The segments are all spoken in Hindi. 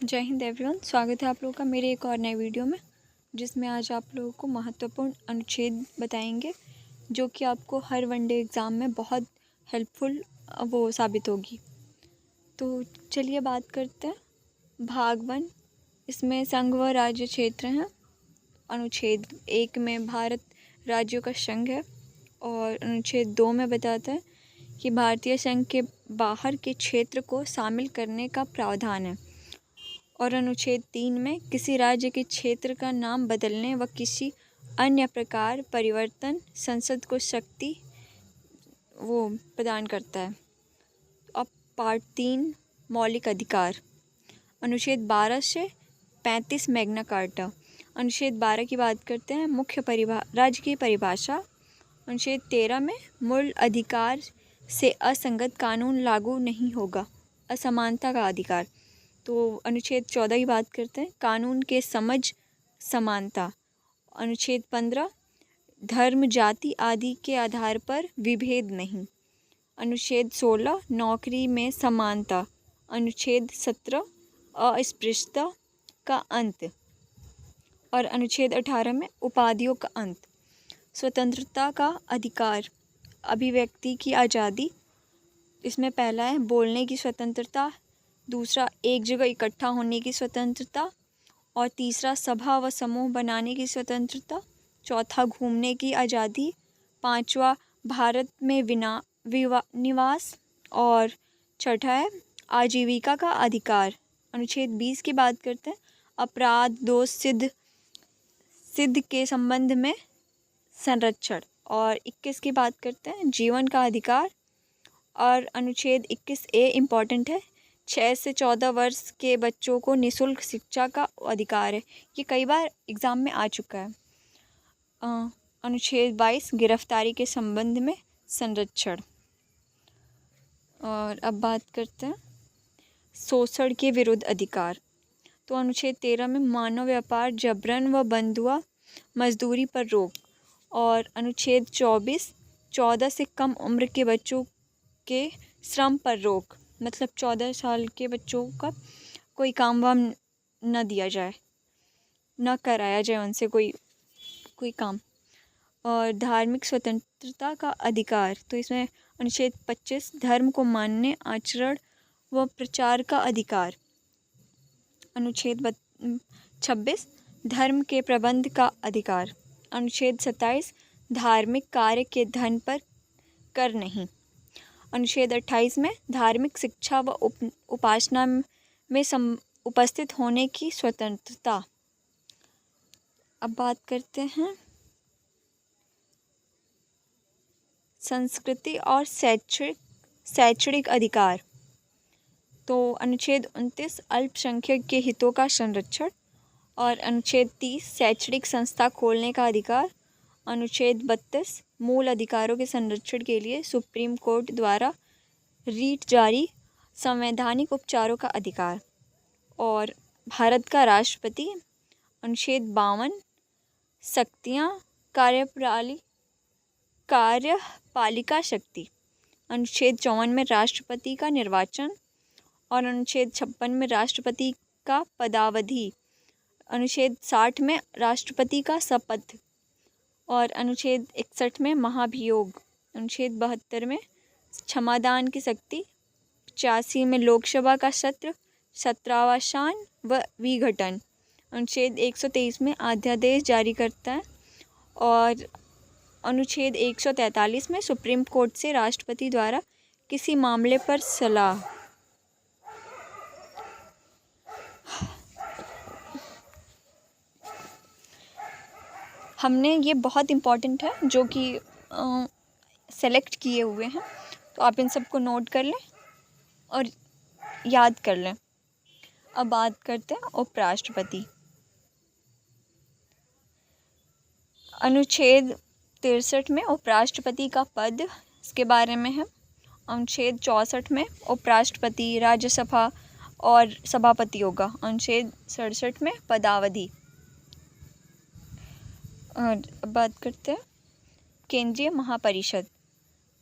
जय हिंद एवरीवन। स्वागत है आप लोगों का मेरे एक और नए वीडियो में, जिसमें आज आप लोगों को महत्वपूर्ण अनुच्छेद बताएंगे जो कि आपको हर वनडे एग्ज़ाम में बहुत हेल्पफुल वो साबित होगी। तो चलिए बात करते हैं। भाग 1, इसमें संघ व राज्य क्षेत्र हैं। अनुच्छेद 1 में भारत राज्यों का संघ है और अनुच्छेद 2 में बताता है कि भारतीय संघ के बाहर के क्षेत्र को शामिल करने का प्रावधान है। और अनुच्छेद 3 में किसी राज्य के क्षेत्र का नाम बदलने व किसी अन्य प्रकार परिवर्तन संसद को शक्ति वो प्रदान करता है। अब पार्ट 3, मौलिक अधिकार। अनुच्छेद 12 से 35 मैग्ना कार्टा। अनुच्छेद 12 की बात करते हैं, मुख्य राज्य की परिभाषा। अनुच्छेद 13 में मूल अधिकार से असंगत कानून लागू नहीं होगा, असमानता का अधिकार। तो अनुच्छेद 14 की बात करते हैं, कानून के समझ समानता। अनुच्छेद 15, धर्म जाति आदि के आधार पर विभेद नहीं। अनुच्छेद 16, नौकरी में समानता। अनुच्छेद 17, अस्पृश्यता का अंत। और अनुच्छेद 18 में उपाधियों का अंत। स्वतंत्रता का अधिकार, अभिव्यक्ति की आज़ादी। इसमें पहला है बोलने की स्वतंत्रता, दूसरा एक जगह इकट्ठा होने की स्वतंत्रता, और तीसरा सभा व समूह बनाने की स्वतंत्रता, चौथा घूमने की आज़ादी, पांचवा भारत में निवास, और छठा है आजीविका का अधिकार। अनुच्छेद 20 की बात करते हैं, अपराध दोष सिद्ध के संबंध में संरक्षण। और 21 की बात करते हैं, जीवन का अधिकार। और अनुच्छेद 21A इम्पॉर्टेंट है, 6 से 14 वर्ष के बच्चों को निःशुल्क शिक्षा का अधिकार है। ये कई बार एग्ज़ाम में आ चुका है। अनुच्छेद 22, गिरफ्तारी के संबंध में संरक्षण। और अब बात करते हैं शोषण के विरुद्ध अधिकार। तो अनुच्छेद 13 में मानव व्यापार, जबरन व बंधुआ मजदूरी पर रोक। और अनुच्छेद 24, 14 से कम उम्र के बच्चों के श्रम पर रोक, मतलब 14 साल के बच्चों का कोई काम वाम न दिया जाए, न कराया जाए उनसे कोई काम। और धार्मिक स्वतंत्रता का अधिकार, तो इसमें अनुच्छेद 25, धर्म को मानने, आचरण व प्रचार का अधिकार। अनुच्छेद 26, धर्म के प्रबंध का अधिकार। अनुच्छेद 27, धार्मिक कार्य के धन पर कर नहीं। अनुच्छेद 28 में धार्मिक शिक्षा व उपासना में उपस्थित होने की स्वतंत्रता। अब बात करते हैं संस्कृति और शैक्षणिक अधिकार। तो अनुच्छेद 29, अल्पसंख्यक के हितों का संरक्षण। और अनुच्छेद 30, शैक्षणिक संस्था खोलने का अधिकार। अनुच्छेद 32, मूल अधिकारों के संरक्षण के लिए सुप्रीम कोर्ट द्वारा रीट जारी संवैधानिक उपचारों का अधिकार। और भारत का राष्ट्रपति। अनुच्छेद 52, शक्तियाँ, कार्यपालिका शक्ति। अनुच्छेद 54 में राष्ट्रपति का निर्वाचन। और अनुच्छेद 56 में राष्ट्रपति का पदावधि। अनुच्छेद 60 में राष्ट्रपति का शपथ। और अनुच्छेद 61 में महाभियोग। अनुच्छेद 72 में क्षमादान की शक्ति। 85 में लोकसभा का सत्र, सत्रावसान व विघटन। अनुच्छेद 123 में अध्यादेश जारी करता है। और अनुच्छेद 143 में सुप्रीम कोर्ट से राष्ट्रपति द्वारा किसी मामले पर सलाह। हमने ये बहुत इम्पॉर्टेंट है जो कि सेलेक्ट किए हुए हैं, तो आप इन सबको नोट कर लें और याद कर लें। अब बात करते हैं उपराष्ट्रपति। अनुच्छेद 63 में उपराष्ट्रपति का पद, इसके बारे में है। अनुच्छेद 64 में उपराष्ट्रपति राज्यसभा और सभापति होगा। अनुच्छेद 67 में पदावधि। और अब बात करते हैं केंद्रीय महापरिषद।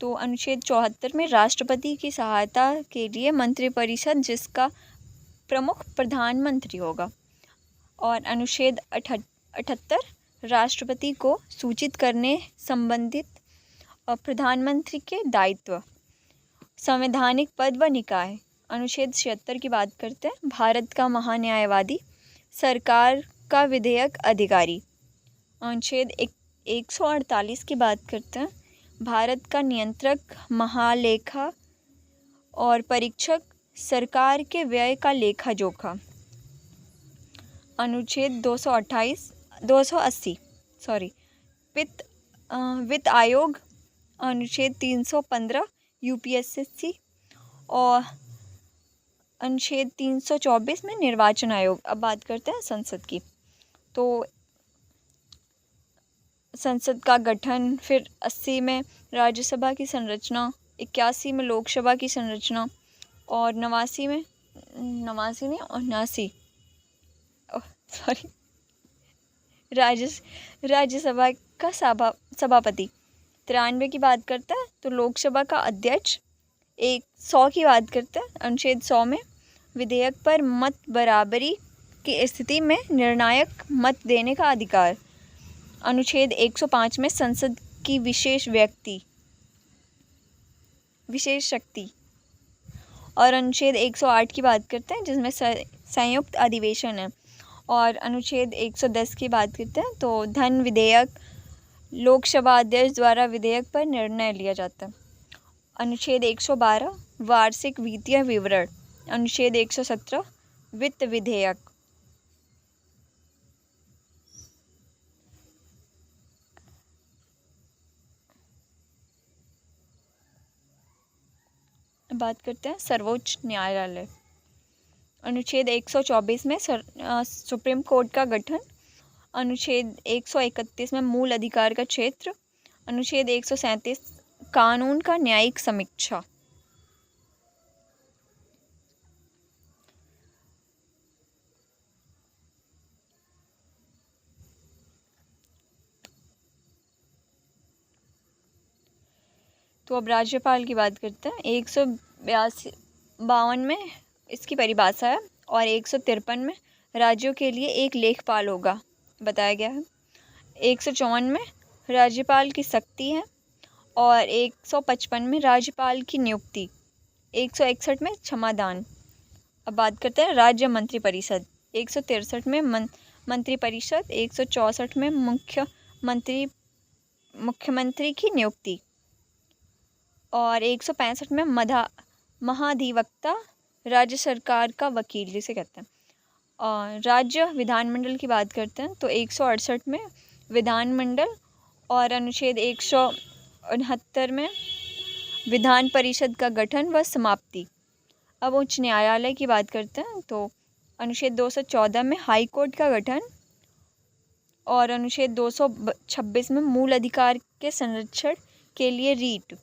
तो अनुच्छेद 74 में राष्ट्रपति की सहायता के लिए मंत्रिपरिषद, जिसका प्रमुख प्रधानमंत्री होगा। और अनुच्छेद 78 राष्ट्रपति को सूचित करने संबंधित प्रधानमंत्री के दायित्व। संवैधानिक पद व निकाय। अनुच्छेद 76 की बात करते हैं, भारत का महान्यायवादी, सरकार का विधेयक अधिकारी। अनुच्छेद 148 की बात करते हैं, भारत का नियंत्रक, महालेखा और परीक्षक, सरकार के व्यय का लेखा जोखा। अनुच्छेद 280 वित्त आयोग। अनुच्छेद 315 यूपीएससी। और अनुच्छेद 324 में निर्वाचन आयोग। अब बात करते हैं संसद की। तो संसद का गठन, फिर 80 में राज्यसभा की संरचना, 81 में लोकसभा की संरचना और 79 राज्यसभा का सभापति। 93 की बात करते हैं तो लोकसभा का अध्यक्ष। 100 की बात करते हैं, अनुच्छेद 100 में विधेयक पर मत बराबरी की स्थिति में निर्णायक मत देने का अधिकार। अनुच्छेद 105 में संसद की विशेष शक्ति। और अनुच्छेद 108 की बात करते हैं जिसमें संयुक्त अधिवेशन है। और अनुच्छेद 110 की बात करते हैं तो धन विधेयक, लोकसभा अध्यक्ष द्वारा विधेयक पर निर्णय लिया जाता है। अनुच्छेद 112 वार्षिक वित्तीय विवरण। अनुच्छेद 117 वित्त विधेयक। बात करते हैं सर्वोच्च न्यायालय। अनुच्छेद 124 में सुप्रीम कोर्ट का गठन। अनुच्छेद 131 में मूल अधिकार का क्षेत्र। अनुच्छेद 137 कानून का न्यायिक समीक्षा। तो अब राज्यपाल की बात करते हैं। 152 में इसकी परिभाषा है और 153 में राज्यों के लिए एक लेखपाल होगा बताया गया है। 154 में राज्यपाल की शक्ति है और 155 में राज्यपाल की नियुक्ति। 161 में क्षमादान। अब बात करते हैं राज्य मंत्रिपरिषद। 163 में मंत्रिपरिषद। 164 में मुख्यमंत्री की नियुक्ति। और 165 में महाधिवक्ता, राज्य सरकार का वकील जिसे कहते हैं। और राज्य विधानमंडल की बात करते हैं तो 168 में विधानमंडल। और अनुच्छेद 169 में विधान परिषद का गठन व समाप्ति। अब उच्च न्यायालय की बात करते हैं तो अनुच्छेद 214 में हाई कोर्ट का गठन। और अनुच्छेद 226 में मूल अधिकार के संरक्षण के लिए रीट।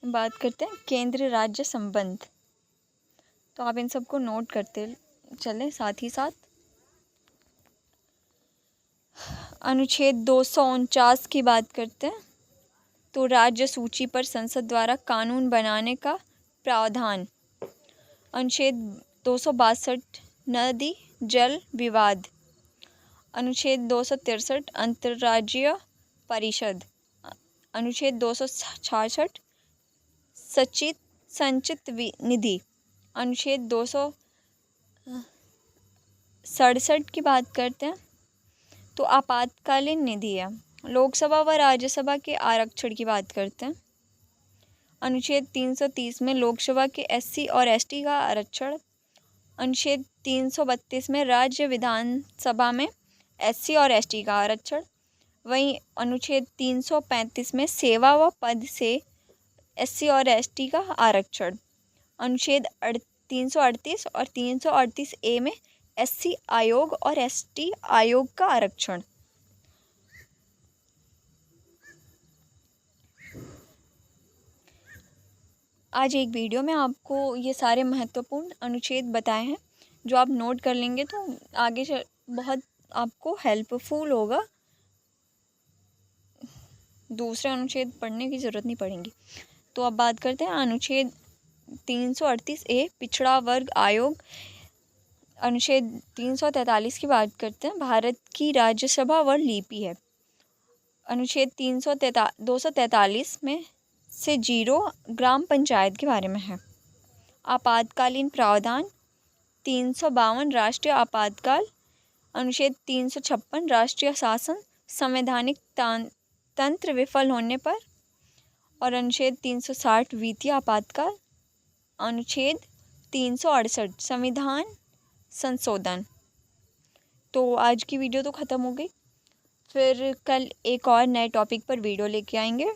बात करते हैं केंद्र राज्य संबंध। तो आप इन सबको नोट करते चलें साथ ही साथ। अनुच्छेद 249 की बात करते हैं तो राज्य सूची पर संसद द्वारा कानून बनाने का प्रावधान। अनुच्छेद 262 नदी जल विवाद। अनुच्छेद 263 अंतर्राज्यीय परिषद। अनुच्छेद 266 संचित निधि। अनुच्छेद 267 की बात करते हैं तो आपातकालीन निधि है। लोकसभा व राज्यसभा के आरक्षण की बात करते हैं। अनुच्छेद 330 में लोकसभा के SC और ST का आरक्षण। अनुच्छेद 332 में राज्य विधानसभा में SC और ST का आरक्षण। वहीं अनुच्छेद 335 में सेवा व पद से SC और ST का आरक्षण। अनुच्छेद 338 और 338A में SC आयोग और ST आयोग का आरक्षण। आज एक वीडियो में आपको ये सारे महत्वपूर्ण अनुच्छेद बताए हैं जो आप नोट कर लेंगे तो आगे बहुत आपको हेल्पफुल होगा। दूसरे अनुच्छेद पढ़ने की ज़रूरत नहीं पड़ेगी। तो अब बात करते हैं अनुच्छेद 338A पिछड़ा वर्ग आयोग अनुच्छेद 343 की बात करते हैं। भारत की राज्यसभा व लिपि है। अनुच्छेद 243 में से 0 ग्राम पंचायत के बारे में है। आपातकालीन प्रावधान 352 राष्ट्रीय आपातकाल। अनुच्छेद 356 राष्ट्रीय शासन संवैधानिक तंत्र विफल होने पर। और अनुच्छेद 360 वित्तीय आपातकाल। अनुच्छेद 368 संविधान संशोधन। तो आज की वीडियो तो ख़त्म हो गई, फिर कल एक और नए टॉपिक पर वीडियो लेके आएंगे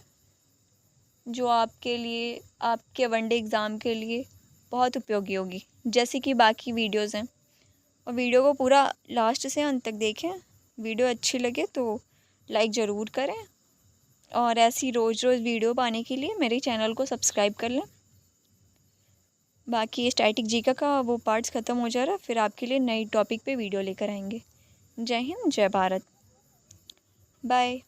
जो आपके लिए, आपके वनडे एग्ज़ाम के लिए बहुत उपयोगी होगी, जैसे कि बाकी वीडियोज़ हैं। और वीडियो को पूरा लास्ट से अंत तक देखें। वीडियो अच्छी लगे तो लाइक ज़रूर करें, और ऐसी रोज़ वीडियो पाने के लिए मेरे चैनल को सब्सक्राइब कर लें। बाकी स्टैटिक जीके का वो पार्ट्स ख़त्म हो जा रहा है, फिर आपके लिए नई टॉपिक पे वीडियो लेकर आएंगे। जय हिंद, जय भारत, बाय।